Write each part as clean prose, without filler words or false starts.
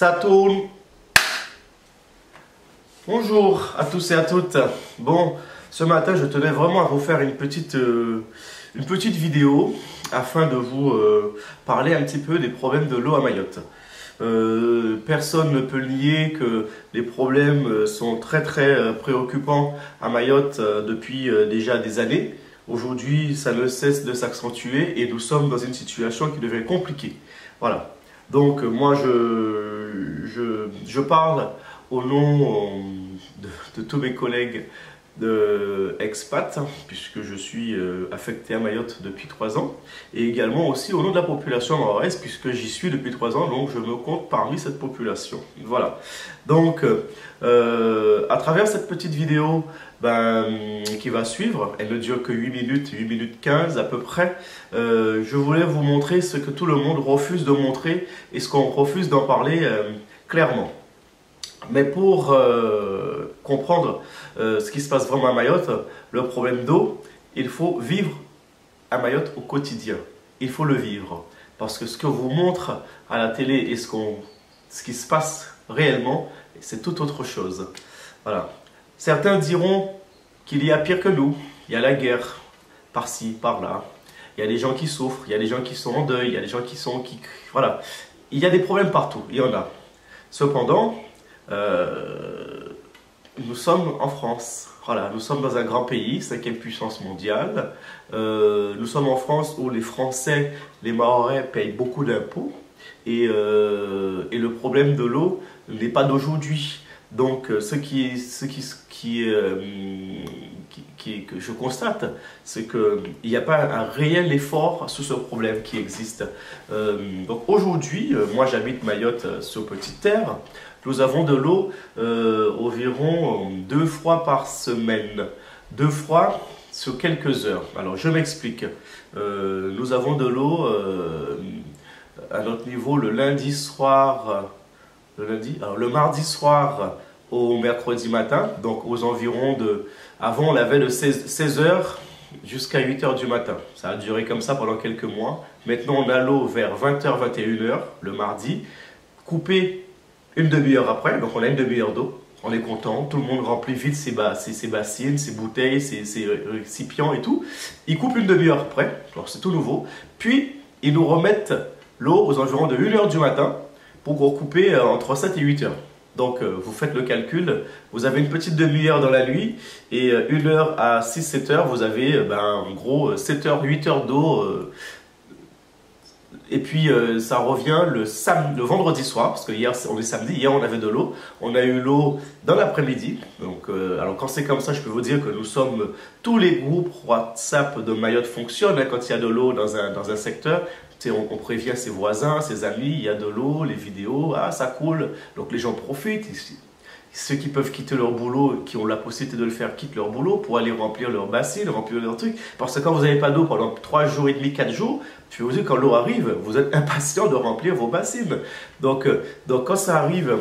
Ça tourne. Bonjour à tous et à toutes. Bon, ce matin, je tenais vraiment à vous faire une petite vidéo afin de vous parler un petit peu des problèmes de l'eau à Mayotte. Personne ne peut nier que les problèmes sont très préoccupants à Mayotte depuis déjà des années. Aujourd'hui, ça ne cesse de s'accentuer et nous sommes dans une situation qui devient compliquée. Voilà. Donc, moi, je parle au nom de tous mes collègues expats, puisque je suis affecté à Mayotte depuis 3 ans, et également aussi au nom de la population mahoraise, puisque j'y suis depuis 3 ans, donc je me compte parmi cette population. Voilà. Donc, à travers cette petite vidéo qui va suivre, elle ne dure que 8 minutes 15 à peu près, je voulais vous montrer ce que tout le monde refuse de montrer et ce qu'on refuse d'en parler clairement. Mais pour comprendre ce qui se passe vraiment à Mayotte, le problème d'eau, il faut vivre à Mayotte au quotidien. Il faut le vivre. Parce que ce que vous montre à la télé et ce qui se passe réellement, c'est tout autre chose. Voilà. Certains diront qu'il y a pire que nous. Il y a la guerre, par-ci, par-là. Il y a des gens qui souffrent, il y a des gens qui sont en deuil, il y a des gens voilà. Il y a des problèmes partout, il y en a. Cependant, nous sommes en France. Voilà, nous sommes dans un grand pays, 5e puissance mondiale. Nous sommes en France où les Français, les Mahorais payent beaucoup d'impôts. Et le problème de l'eau n'est pas d'aujourd'hui. Donc, ce que je constate, c'est qu'il n'y a pas un réel effort sur ce problème qui existe. Donc aujourd'hui, moi j'habite Mayotte sur Petite Terre. Nous avons de l'eau environ 2 fois par semaine. 2 fois sur quelques heures. Alors je m'explique. Nous avons de l'eau à notre niveau le lundi soir, le mardi soir au mercredi matin, donc aux environs avant on avait de 16 h jusqu'à 8 h du matin. Ça a duré comme ça pendant quelques mois. Maintenant on a l'eau vers 20 h, 21 h le mardi, coupé une demi-heure après, donc on a une demi-heure d'eau. On est content, tout le monde remplit vite ses bassines, ses bouteilles, ses récipients et tout. Ils coupent une demi-heure après, alors c'est tout nouveau. Puis ils nous remettent l'eau aux environs de 1 h du matin pour recouper entre 7 et 8 h. Donc vous faites le calcul, vous avez une petite demi-heure dans la nuit et 1 h à 6-7 h, vous avez en gros 7 h, 8 h d'eau. Et puis ça revient le vendredi soir, parce que hier on est samedi, hier on avait de l'eau. On a eu l'eau dans l'après-midi. Donc alors quand c'est comme ça, je peux vous dire que tous les groupes WhatsApp de Mayotte fonctionnent hein, quand il y a de l'eau dans un secteur. On prévient ses voisins, ses amis, il y a de l'eau, les vidéos, ah ça coule. Donc les gens profitent. Ceux qui peuvent quitter leur boulot, qui ont la possibilité de le faire, quittent leur boulot pour aller remplir leur bassine, remplir leur truc. Parce que quand vous n'avez pas d'eau pendant 3 jours et demi, 4 jours, je vais vous dire, quand l'eau arrive, vous êtes impatient de remplir vos bassines. Donc quand ça arrive,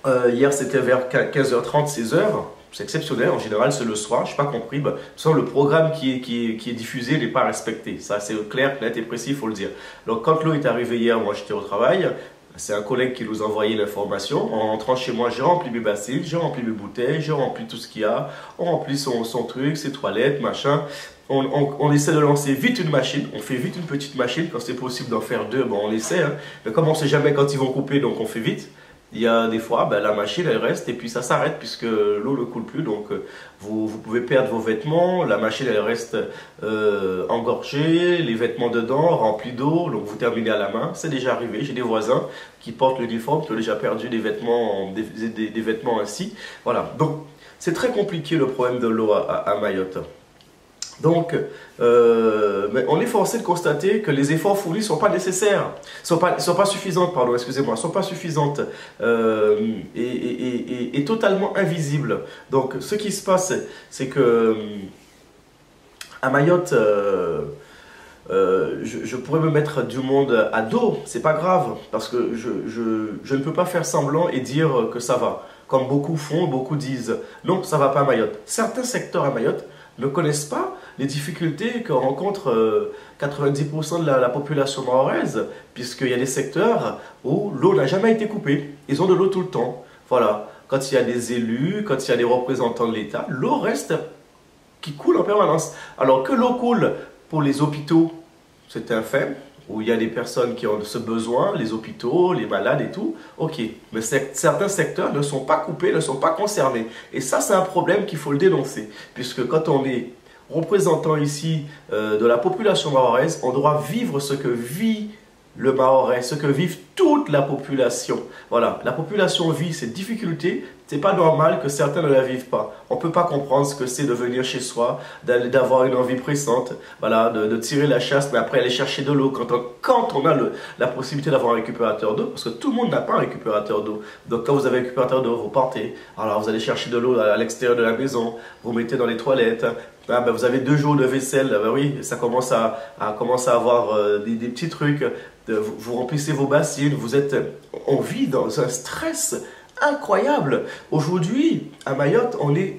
hier c'était vers 15 h 30, 16 h, c'est exceptionnel, en général c'est le soir, je n'ai pas compris, le programme qui est diffusé n'est pas respecté, ça c'est clair, net et précis, il faut le dire. Donc quand l'eau est arrivée hier, moi j'étais au travail, c'est un collègue qui nous a envoyé l'information, en rentrant chez moi j'ai rempli mes bassines, j'ai rempli mes bouteilles, j'ai rempli tout ce qu'il y a, on remplit son truc, ses toilettes, machin. On essaie de lancer vite une machine, on fait vite une petite machine, quand c'est possible d'en faire 2, on essaie, hein. Mais comme on ne sait jamais quand ils vont couper, donc on fait vite. Il y a des fois, la machine elle reste et puis ça s'arrête puisque l'eau ne coule plus. Donc vous pouvez perdre vos vêtements, la machine elle reste engorgée, les vêtements dedans, remplis d'eau, donc vous terminez à la main. C'est déjà arrivé, j'ai des voisins qui portent l'uniforme, qui ont déjà perdu des vêtements ainsi. Voilà, donc c'est très compliqué le problème de l'eau à Mayotte. Donc, mais on est forcé de constater que les efforts fournis ne sont pas nécessaires, sont pas suffisantes, pardon, excusez-moi, sont pas suffisantes et totalement invisibles. Donc, ce qui se passe, c'est que à Mayotte, je pourrais me mettre du monde à dos, c'est pas grave, parce que je ne peux pas faire semblant et dire que ça va. Comme beaucoup font, beaucoup disent, non, ça va pas à Mayotte. Certains secteurs à Mayotte ne connaissent pas les difficultés que rencontre 90% de la population mahoraise, puisqu'il y a des secteurs où l'eau n'a jamais été coupée. Ils ont de l'eau tout le temps. Voilà. Quand il y a des élus, quand il y a des représentants de l'État, l'eau reste qui coule en permanence. Alors que l'eau coule pour les hôpitaux, c'est un fait, où il y a des personnes qui ont ce besoin, les hôpitaux, les malades et tout, ok. Mais certains secteurs ne sont pas coupés, ne sont pas concernés. Et ça, c'est un problème qu'il faut le dénoncer. Puisque quand on est représentant ici de la population mahoraise, on doit vivre ce que vit le Mahorais, ce que vivent toute la population. Voilà, la population vit ces difficultés, c'est pas normal que certains ne la vivent pas. On ne peut pas comprendre ce que c'est de venir chez soi, d'avoir une envie pressante, voilà, de tirer la chasse, mais après aller chercher de l'eau. Quand on a la possibilité d'avoir un récupérateur d'eau, parce que tout le monde n'a pas un récupérateur d'eau. Donc quand vous avez un récupérateur d'eau, vous partez, alors vous allez chercher de l'eau à l'extérieur de la maison, vous mettez dans les toilettes. Ah ben vous avez 2 jours de vaisselle, ben oui, ça commence à avoir des petits trucs. Vous remplissez vos bassines, on vit dans un stress incroyable. Aujourd'hui, à Mayotte, on est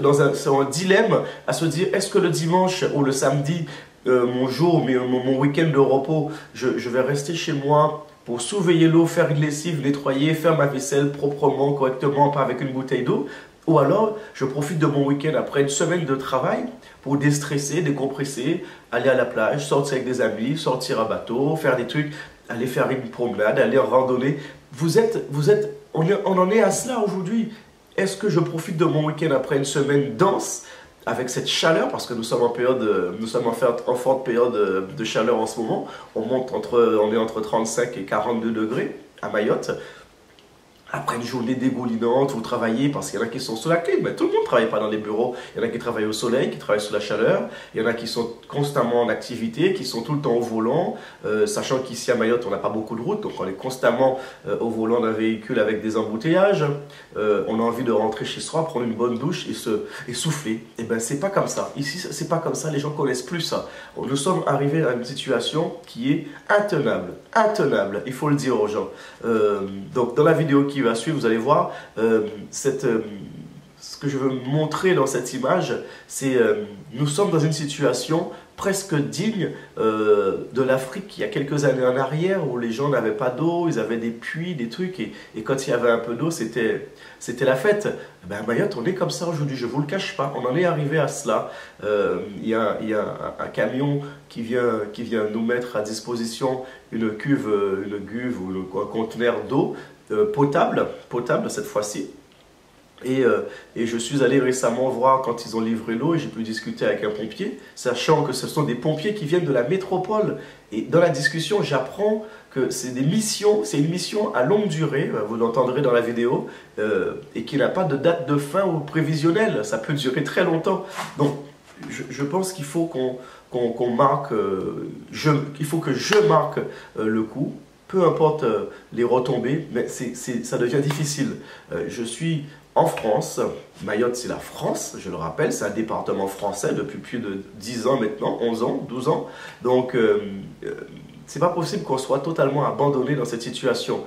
dans un dilemme à se dire, est-ce que le dimanche ou le samedi, mon week-end de repos, je vais rester chez moi pour surveiller l'eau, faire une lessive, nettoyer, faire ma vaisselle proprement, correctement, pas avec une bouteille d'eau. Ou alors, je profite de mon week-end après une semaine de travail pour déstresser, décompresser, aller à la plage, sortir avec des amis, sortir à bateau, faire des trucs, aller faire une promenade, aller en randonnée. On en est à cela aujourd'hui. Est-ce que je profite de mon week-end après une semaine dense avec cette chaleur, parce que nous sommes en forte période de chaleur en ce moment. On est entre 35 et 42 degrés à Mayotte. Après une journée dégoulinante, vous travaillez, parce qu'il y en a qui sont sous la clim, mais tout le monde ne travaille pas dans les bureaux. Il y en a qui travaillent au soleil, qui travaillent sous la chaleur. Il y en a qui sont constamment en activité, qui sont tout le temps au volant, sachant qu'ici à Mayotte, on n'a pas beaucoup de routes, donc on est constamment au volant d'un véhicule avec des embouteillages. On a envie de rentrer chez soi, prendre une bonne douche et souffler. Et bien, c'est pas comme ça. Ici, c'est pas comme ça. Les gens connaissent plus ça. Nous sommes arrivés à une situation qui est intenable. Intenable, il faut le dire aux gens. Donc, dans la vidéo qui va suivre, vous allez voir ce que je veux montrer dans cette image, c'est nous sommes dans une situation presque digne de l'Afrique il y a quelques années en arrière où les gens n'avaient pas d'eau, ils avaient des puits, des trucs et quand il y avait un peu d'eau, c'était la fête. Ben, à Mayotte, on est comme ça aujourd'hui, je ne vous le cache pas, on en est arrivé à cela. Il y a un camion qui vient nous mettre à disposition une cuve ou un conteneur d'eau potable cette fois-ci. Et je suis allé récemment voir quand ils ont livré l'eau et j'ai pu discuter avec un pompier, sachant que ce sont des pompiers qui viennent de la métropole. Et dans la discussion, j'apprends que c'est une mission à longue durée, vous l'entendrez dans la vidéo, et qui n'a pas de date de fin ou prévisionnelle, ça peut durer très longtemps. Donc, je pense qu'il faut qu'on marque, il faut que je marque le coup. Peu importe les retombées, mais ça devient difficile. Je suis en France, Mayotte c'est la France, je le rappelle, c'est un département français depuis plus de 10 ans maintenant, 11 ans, 12 ans. Donc c'est pas possible qu'on soit totalement abandonné dans cette situation.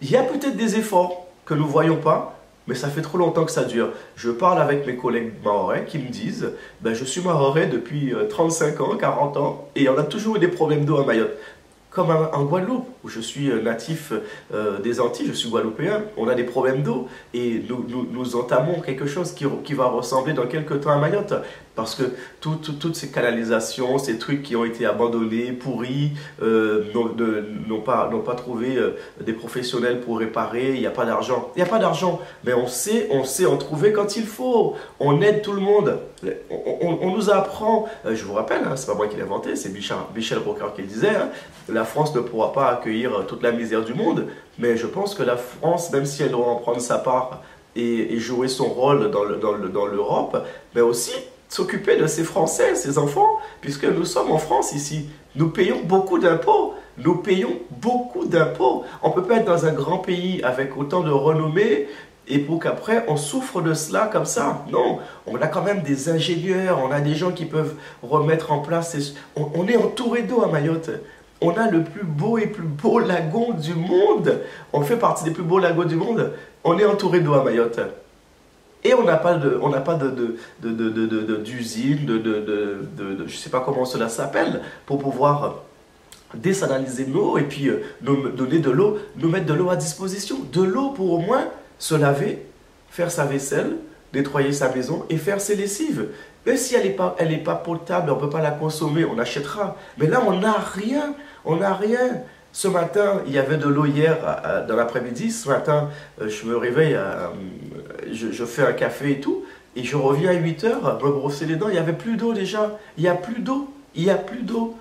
Il y a peut-être des efforts que nous ne voyons pas, mais ça fait trop longtemps que ça dure. Je parle avec mes collègues mahorais qui me disent ben, je suis mahorais depuis 35 ans, 40 ans, et on a toujours eu des problèmes d'eau à Mayotte. Comme en Guadeloupe, où je suis natif des Antilles, je suis guadeloupéen, on a des problèmes d'eau et nous entamons quelque chose qui va ressembler dans quelques temps à Mayotte. Parce que toutes ces canalisations, ces trucs qui ont été abandonnés, pourris, n'ont pas trouvé des professionnels pour réparer, il n'y a pas d'argent. Il n'y a pas d'argent, mais on sait en trouver quand il faut. On aide tout le monde. On nous apprend, je vous rappelle, hein, c'est pas moi qui l'ai inventé, c'est Michel Rocard qui le disait, hein, la France ne pourra pas accueillir toute la misère du monde, mais je pense que la France, même si elle doit en prendre sa part et jouer son rôle dans l'Europe, mais aussi s'occuper de ces Français, ces enfants, puisque nous sommes en France ici. Nous payons beaucoup d'impôts. Nous payons beaucoup d'impôts. On ne peut pas être dans un grand pays avec autant de renommée et pour qu'après on souffre de cela comme ça. Non, on a quand même des ingénieurs, on a des gens qui peuvent remettre en place. On est entouré d'eau à Mayotte. On a le plus beau lagon du monde. On fait partie des plus beaux lagons du monde. On est entouré d'eau à Mayotte. Et on n'a pas d'usine, je ne sais pas comment cela s'appelle, pour pouvoir désaliniser l'eau et puis nous donner de l'eau, nous mettre de l'eau à disposition. De l'eau pour au moins se laver, faire sa vaisselle, nettoyer sa maison et faire ses lessives. Même si elle n'est pas potable, on ne peut pas la consommer, on achètera. Mais là, on n'a rien, on n'a rien. Ce matin, il y avait de l'eau hier dans l'après-midi. Ce matin, je me réveille, je fais un café et tout. Et je reviens à 8 heures, me brosser les dents. Il n'y avait plus d'eau déjà. Il n'y a plus d'eau. Il n'y a plus d'eau.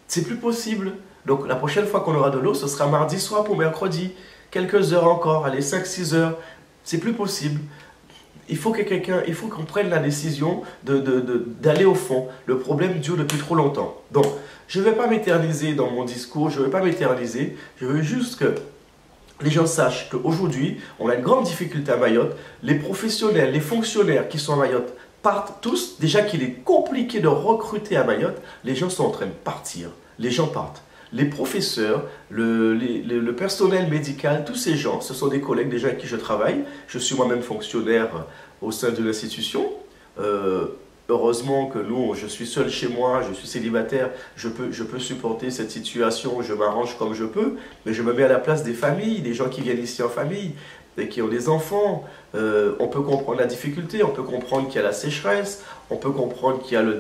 C'est plus possible. Donc la prochaine fois qu'on aura de l'eau, ce sera mardi soir pour mercredi. Quelques heures encore, allez, 5-6 heures. C'est plus possible. Il faut qu'on prenne la décision d'aller au fond. Le problème dure depuis trop longtemps. Donc, je ne vais pas m'éterniser dans mon discours, je ne vais pas m'éterniser. Je veux juste que les gens sachent qu'aujourd'hui, on a une grande difficulté à Mayotte. Les professionnels, les fonctionnaires qui sont à Mayotte partent tous. Déjà qu'il est compliqué de recruter à Mayotte, les gens sont en train de partir. Les gens partent. Les professeurs, le personnel médical, tous ces gens, ce sont des collègues, des gens avec qui je travaille. Je suis moi-même fonctionnaire au sein de l'institution. Heureusement que nous, je suis seul chez moi, je suis célibataire, je peux supporter cette situation, je m'arrange comme je peux, mais je me mets à la place des familles, des gens qui viennent ici en famille, et qui ont des enfants. On peut comprendre la difficulté, on peut comprendre qu'il y a la sécheresse, on peut comprendre qu'il y a le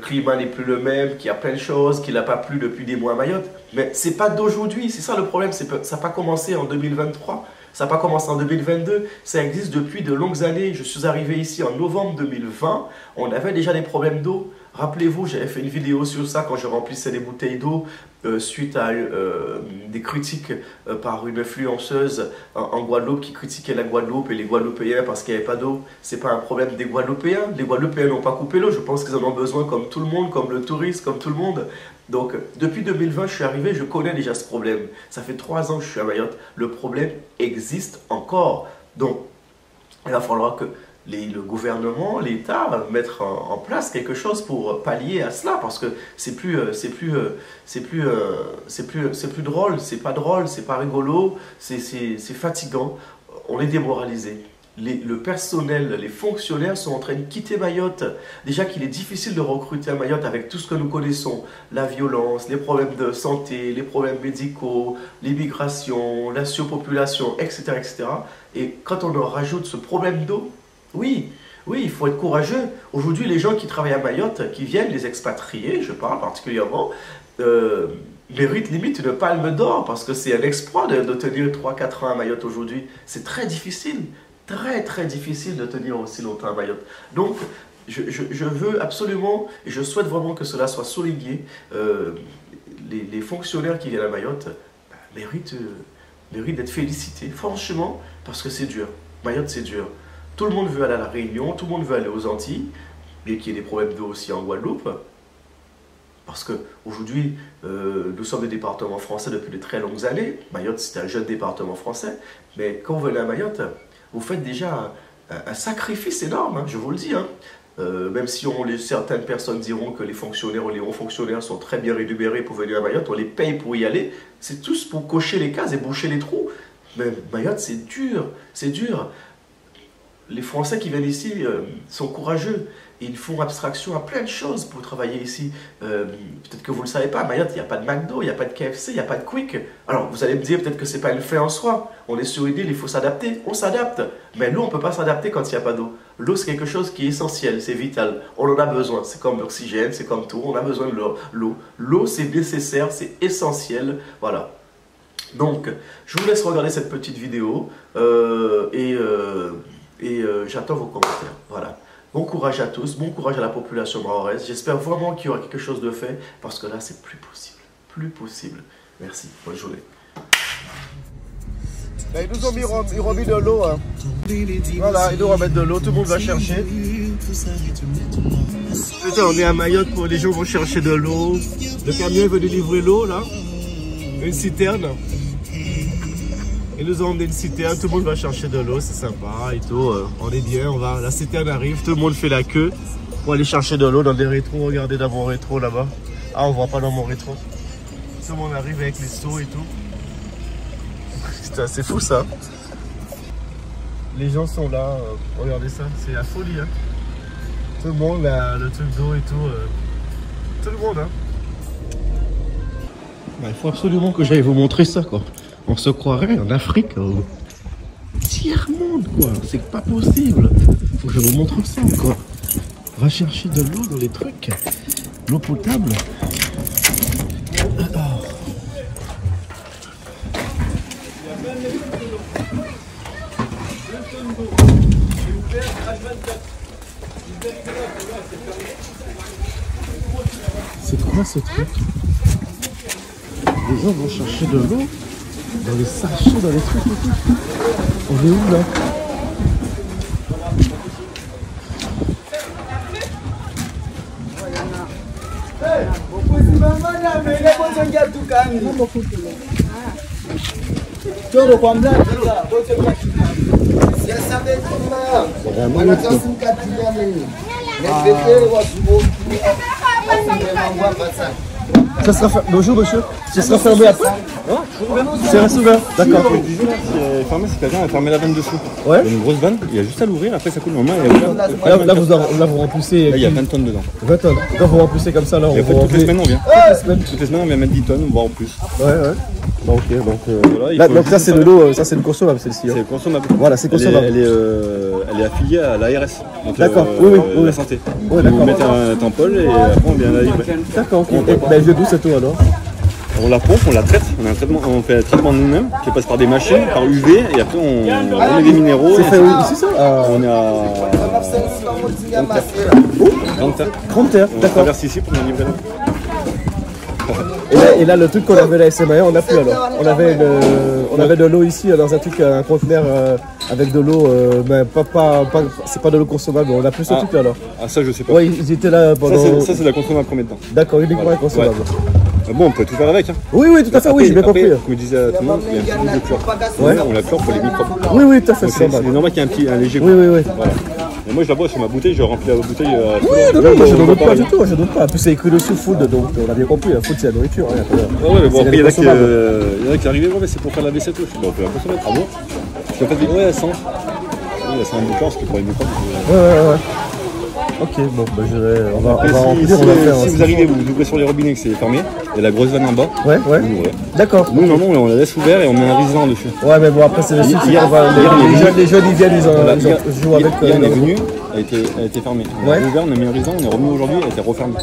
climat n'est plus le même, qu'il y a plein de choses, qu'il n'a pas plu depuis des mois à Mayotte. Mais ce n'est pas d'aujourd'hui, c'est ça le problème, ça n'a pas commencé en 2023, ça n'a pas commencé en 2022, ça existe depuis de longues années. Je suis arrivé ici en novembre 2020, on avait déjà des problèmes d'eau. Rappelez-vous, j'avais fait une vidéo sur ça quand je remplissais des bouteilles d'eau suite à des critiques par une influenceuse en Guadeloupe qui critiquait la Guadeloupe et les Guadeloupéens parce qu'il n'y avait pas d'eau. Ce n'est pas un problème des Guadeloupéens. Les Guadeloupéens n'ont pas coupé l'eau. Je pense qu'ils en ont besoin comme tout le monde, comme le touriste, comme tout le monde. Donc, depuis 2020, je suis arrivé, je connais déjà ce problème. Ça fait 3 ans que je suis à Mayotte. Le problème existe encore. Donc, il va falloir que le gouvernement, l'État mettre en place quelque chose pour pallier à cela, parce que c'est plus drôle, c'est pas drôle, c'est pas rigolo, c'est fatigant, on est démoralisé. Le personnel, les fonctionnaires sont en train de quitter Mayotte. Déjà qu'il est difficile de recruter à Mayotte avec tout ce que nous connaissons, la violence, les problèmes de santé, les problèmes médicaux, l'immigration, la surpopulation, etc., etc. Et quand on leur rajoute ce problème d'eau, oui, il faut être courageux. Aujourd'hui, les gens qui travaillent à Mayotte, qui viennent, les expatriés, je parle particulièrement, méritent limite une palme d'or parce que c'est un exploit de tenir 3-4 ans à Mayotte aujourd'hui. C'est très difficile, très difficile de tenir aussi longtemps à Mayotte. Donc, je veux absolument, et je souhaite vraiment que cela soit souligné, les fonctionnaires qui viennent à Mayotte méritent d'être félicités, franchement, parce que c'est dur. Mayotte, c'est dur. Tout le monde veut aller à la Réunion, tout le monde veut aller aux Antilles, et qu'il y ait des problèmes d'eau aussi en Guadeloupe. Parce qu'aujourd'hui, nous sommes des départements français depuis de très longues années. Mayotte, c'est un jeune département français. Mais quand vous venez à Mayotte, vous faites déjà un sacrifice énorme, hein, je vous le dis. Hein. Même si certaines personnes diront que les fonctionnaires ou les hauts fonctionnaires sont très bien rémunérés pour venir à Mayotte, on les paye pour y aller. C'est tous pour cocher les cases et boucher les trous. Mais Mayotte, c'est dur, c'est dur. Les Français qui viennent ici sont courageux. Ils font abstraction à plein de choses pour travailler ici. Peut-être que vous ne le savez pas, à Mayotte, il n'y a pas de McDo, il n'y a pas de KFC, il n'y a pas de Quick. Alors, vous allez me dire peut-être que ce n'est pas une fin en soi. On est sur une île, il faut s'adapter. On s'adapte. Mais l'eau, on ne peut pas s'adapter quand il n'y a pas d'eau. L'eau, c'est quelque chose qui est essentiel, c'est vital. On en a besoin. C'est comme l'oxygène, c'est comme tout. On a besoin de l'eau. L'eau, c'est nécessaire, c'est essentiel. Voilà. Donc, je vous laisse regarder cette petite vidéo j'attends vos commentaires. Voilà. Bon courage à tous, bon courage à la population mahoraise. J'espère vraiment qu'il y aura quelque chose de fait parce que là, c'est plus possible. Plus possible. Merci. Bonne journée. Ben, ils nous ont remis de l'eau. Hein. Voilà, ils nous remettent de l'eau. Tout le monde va chercher. Putain, on est à Mayotte pour les gens vont chercher de l'eau. Le camion est venu livrer l'eau là. Une citerne. Ils nous ont emmené une citerne, tout le monde va chercher de l'eau, c'est sympa et tout. On est bien, la citerne arrive, tout le monde fait la queue pour aller chercher de l'eau dans des rétros. Regardez dans mon rétro là-bas. Ah, on voit pas dans mon rétro. Tout le monde arrive avec les seaux et tout. C'est fou ça. les gens sont là. Regardez ça, c'est la folie. Hein. Tout le monde, le truc d'eau et tout. Tout le monde. Hein. Bah, il faut absolument que j'aille vous montrer ça, quoi. On se croirait en Afrique. Tiers-monde, quoi. C'est pas possible. Faut que je vous montre ça, quoi. On va chercher de l'eau dans les trucs. L'eau potable. C'est quoi ce truc? Les gens vont chercher de l'eau dans les sachets, dans les trucs et tout. On est où là? Ça sera fermé. Bonjour monsieur. Ça sera fermé après? Ça reste ouvert. D'accord. C'est fermé, c'est quelqu'un a fermé la vanne dessous. Ouais. Il y a une grosse vanne, il y a juste à l'ouvrir, après ça coule normalement. Là vous remplissez. Là, il y a 20 tonnes dedans. 20 tonnes. Quand vous remplissez comme ça, là, on Et en fait, toutes les semaines on vient. Toutes les semaines. On vient mettre 10 tonnes, voire en plus. Ouais. Bon, ok, donc. Voilà, Là, donc ça c'est de l'eau, ça c'est une consommable celle-ci. C'est consommable. Voilà, c'est consommable. Elle est affiliée à l'ARS. D'accord, oui. La santé. Ouais, Vous mettez un tampol et après on vient la livrer. D'accord, ok. Ben, je vais d'où cette eau alors? On la pompe, on la traite, on fait un traitement nous-mêmes qui passe par des machines, par UV et après on met des minéraux. C'est fait où ici ça? On est à Grande Terre, on d'accord. traverse ici pour nous livrer là. Et là, le truc qu'on avait à la SMA, on n'a plus alors. On avait de l'eau ici dans un truc, un conteneur avec de l'eau, mais c'est pas de l'eau consommable. On a plus ce truc alors. Ah ça je sais pas. Oui, ils étaient là pendant. Ça c'est la consommable qu'on met dedans. D'accord, uniquement consommable. Ouais. Bon, on peut tout faire avec. Hein. Oui, tout à fait, oui, j'ai bien compris. Comme je disais à tout le monde, il y a un petit peu de chlore. Ouais. On la chlore pour les microbes. Oui, tout à fait, c'est normal qu'il y ait un léger goût. Oui. Voilà. Et moi je la bois sur ma bouteille, je remplis la bouteille. Non, moi je ne doute pas du tout, je doute pas. En plus c'est écrit dessus food, donc on a bien compris, food c'est la nourriture. Ouais, mais bon, après il y en a qui arrivaient, ouais, c'est pour faire la vaisselle. Je dis, bon, on peut la consommer, ah bon? Je fais ouais, elle sent. Oui, elle sent un bouchard, parce que pour les microbes. Ouais. Ok, bon, bah on va remplir, on va faire. Si vous arrivez, vous ouvrez sur les robinets que c'est fermé, il y a la grosse vanne en bas. Ouais. D'accord. Nous, normalement, on la laisse ouverte et on met un résident dessus. Ouais, mais bon, après, c'est le suffit. Les jeunes, ils viennent, ils jouent avec. Hier, on est venu, elle a été fermée. On a ouvert, on a mis un résident, on est revenu aujourd'hui, elle a été refermée.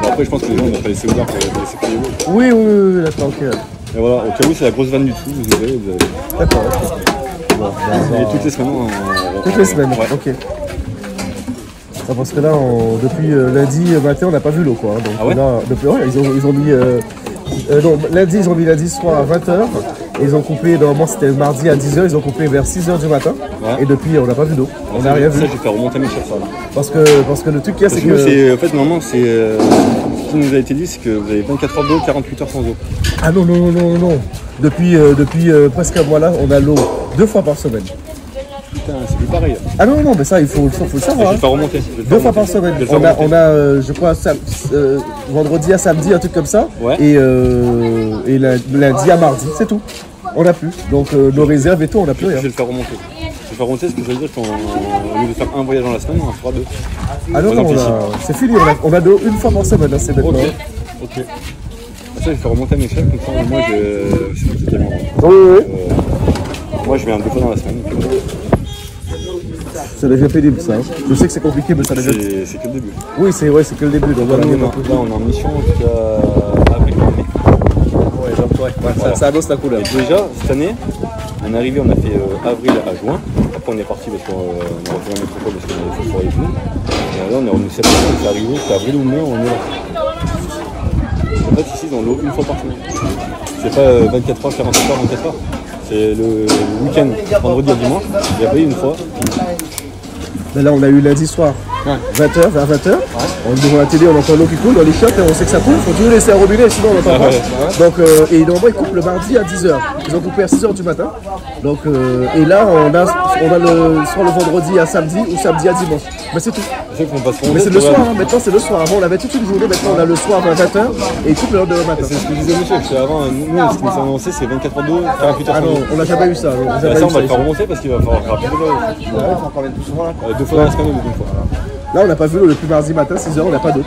Bon, après, je pense que les gens, on va pas laisser ouvert pour laisser couler l'eau. Oui, d'accord, ok. Et voilà, au cas où, c'est la grosse vanne du dessous, vous ouvrez. D'accord, Bon, et toutes les semaines, toutes les semaines, ok. Parce que là, depuis lundi matin, on n'a pas vu l'eau, quoi. Donc, ah ouais là, depuis, ils ont mis. Non, lundi, ils ont mis lundi soir à 20h. Ils ont coupé, normalement c'était mardi à 10h, ils ont coupé vers 6h du matin. Ouais. Et depuis, on n'a pas vu d'eau. On n'a rien vu. Ça, je vais faire remonter mes chefs. Parce que le truc qu'il y a, c'est que. En fait, normalement, ce qui nous a été dit, c'est que vous avez 24 heures d'eau, 48 heures sans eau. Ah non. Depuis presque un mois là, on a l'eau 2 fois par semaine. Putain, c'est plus pareil. Ah non, mais ça, il faut le savoir. Je vais faire remonter. 2 fois par semaine. On a je crois, vendredi à samedi, un truc comme ça. Ouais. Et lundi à mardi, c'est tout. On n'a plus. Donc nos réserves et tout, on n'a plus rien. Je vais le faire remonter. Je vais faire remonter, ce que ça veut dire qu'au lieu de faire un voyage dans la semaine, on en fera 2. Ah non, c'est fini. On a 2 une fois par semaine, là, c'est maintenant. Ok. Ça, je vais faire remonter mes chefs, comme ça, moi, c'est moi qui tellement. Oui. Moi, je viens 2 fois dans la semaine. Ça devient pénible ça. Je sais que c'est compliqué, mais ça devient. C'est que le début. Oui, c'est que le début. Donc là, on est en mission jusqu'à avril. Ouais, ça annonce la couleur. Et déjà, cette année, on est arrivé, on a fait avril à juin. Après, on est parti parce qu'on a refait la métropole parce qu'on avait fait forêt et tout. Et là, on est revenu septembre, on est arrivé jusqu'à avril ou mai, on est là. En fait, ici, ils ont l'eau une fois par semaine. C'est pas 24 heures, 48 heures, 24 heures. C'est le week-end, vendredi à dimanche. Il y a pas eu une fois. Mais là, on a eu lundi soir 20h, vers 20h. On est devant la télé, on entend l'eau qui coule dans les chiottes et on sait que ça coule. Il faut toujours laisser un robinet, sinon on n'entend pas. Donc, et normalement, ils coupent le mardi à 10h. Ils ont coupé à 6h du matin. Donc, et là, on a soit le vendredi à samedi ou samedi à dimanche. Mais c'est tout. Mais c'est le soir, hein. Maintenant c'est le soir. Avant on avait toute une journée, maintenant on a le soir à 20h et tout le lendemain matin. C'est ce que disait monsieur, parce qu'avant, nous, ce qui nous a annoncé, c'est 24 heures d'eau, 48 heures. Ah non, on n'a jamais eu ça. Ça, on va le faire remonter parce qu'il va falloir rappeler de l'eau. Il faut encore mettre plus souvent là. 2 fois dans la semaine ou 2 fois. Là, on n'a pas vu l'eau depuis mardi matin, 6h, on n'a pas d'eau.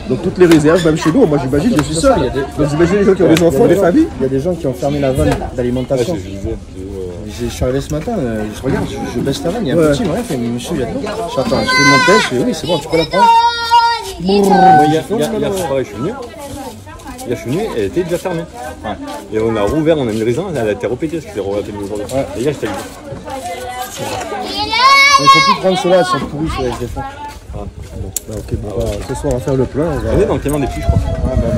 Donc toutes les réserves, même chez nous, moi j'imagine, je suis seul. Donc j'imagine les gens qui ont des enfants, des familles. Il y a des gens qui ont fermé la vanne d'alimentation. Je suis arrivé ce matin, je regarde, je baisse la vanne, il y a un petit, il fait monsieur, il y a de l'eau. J'attends, je fais mon test, je fais oui, c'est bon, tu peux la prendre. Hier soir, je suis venu. Hier, je suis venu, elle était déjà fermée. Et on a rouvert, on a mis le raisin, elle a été repétée parce que j'ai rouvert le aujourd'hui. Et hier, j'étais avec Il ne faut plus prendre ceux-là, elles sont pourries, ceux-là, je les fais. Ok, bon, ce soir on va faire le plein. On est dans le camion des petits, je crois.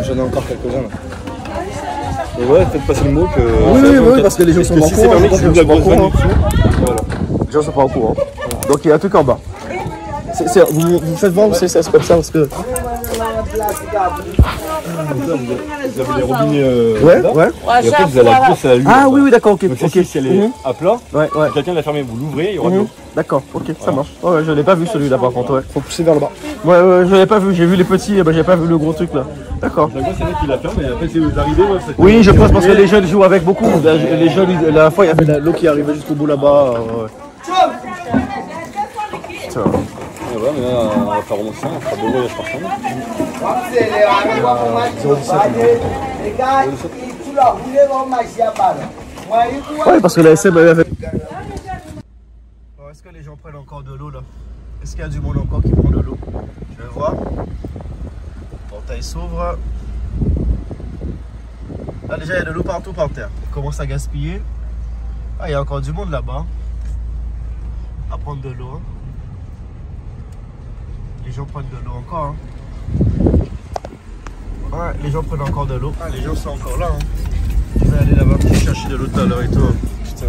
J'en ai encore quelques-uns là. Et ouais, faites passer le mot que. Oui, parce que les gens sont pas au si c'est permis, c'est de la grosse vanne. Voilà. Les gens sont pas au courant. Donc il y a un truc en bas. Vous faites voir où c'est comme ça parce que. Vous avez les robinets. Ouais. Et après, vous avez la grosse à l'huile. Ah oui, d'accord, ok. Donc, si elle est à plat, quelqu'un l'a fermée, vous l'ouvrez, il y aura de l'eau. D'accord, ok, ça marche. Ouais, je l'ai pas vu celui-là par contre, ouais. Faut pousser vers le bas. Ouais, je l'ai pas vu, j'ai vu les petits, j'ai pas vu le gros truc là. D'accord. La grosse, c'est elle qui la ferme, et après, c'est arrivé. Oui, je pense parce que les jeunes jouent avec beaucoup. Les jeunes, la dernière fois, il y avait l'eau qui arrivait jusqu'au bout là-bas. Et voilà, mais là, on va faire remonter ça, on fera 2 voyages par semaine. Ouais, parce que la SM avait fait. Est-ce que les gens prennent encore de l'eau là? Est-ce qu'il y a du monde encore qui prend de l'eau? Je vais voir. Le portail s'ouvre. Là déjà il y a de l'eau partout par terre. On commence à gaspiller. Ah, il y a encore du monde là-bas. À prendre de l'eau. Les gens prennent de l'eau encore. Ouais, les gens prennent encore de l'eau. Ah, les gens sont encore là. Je vais aller là-bas chercher de l'eau tout à l'heure et tout. Putain.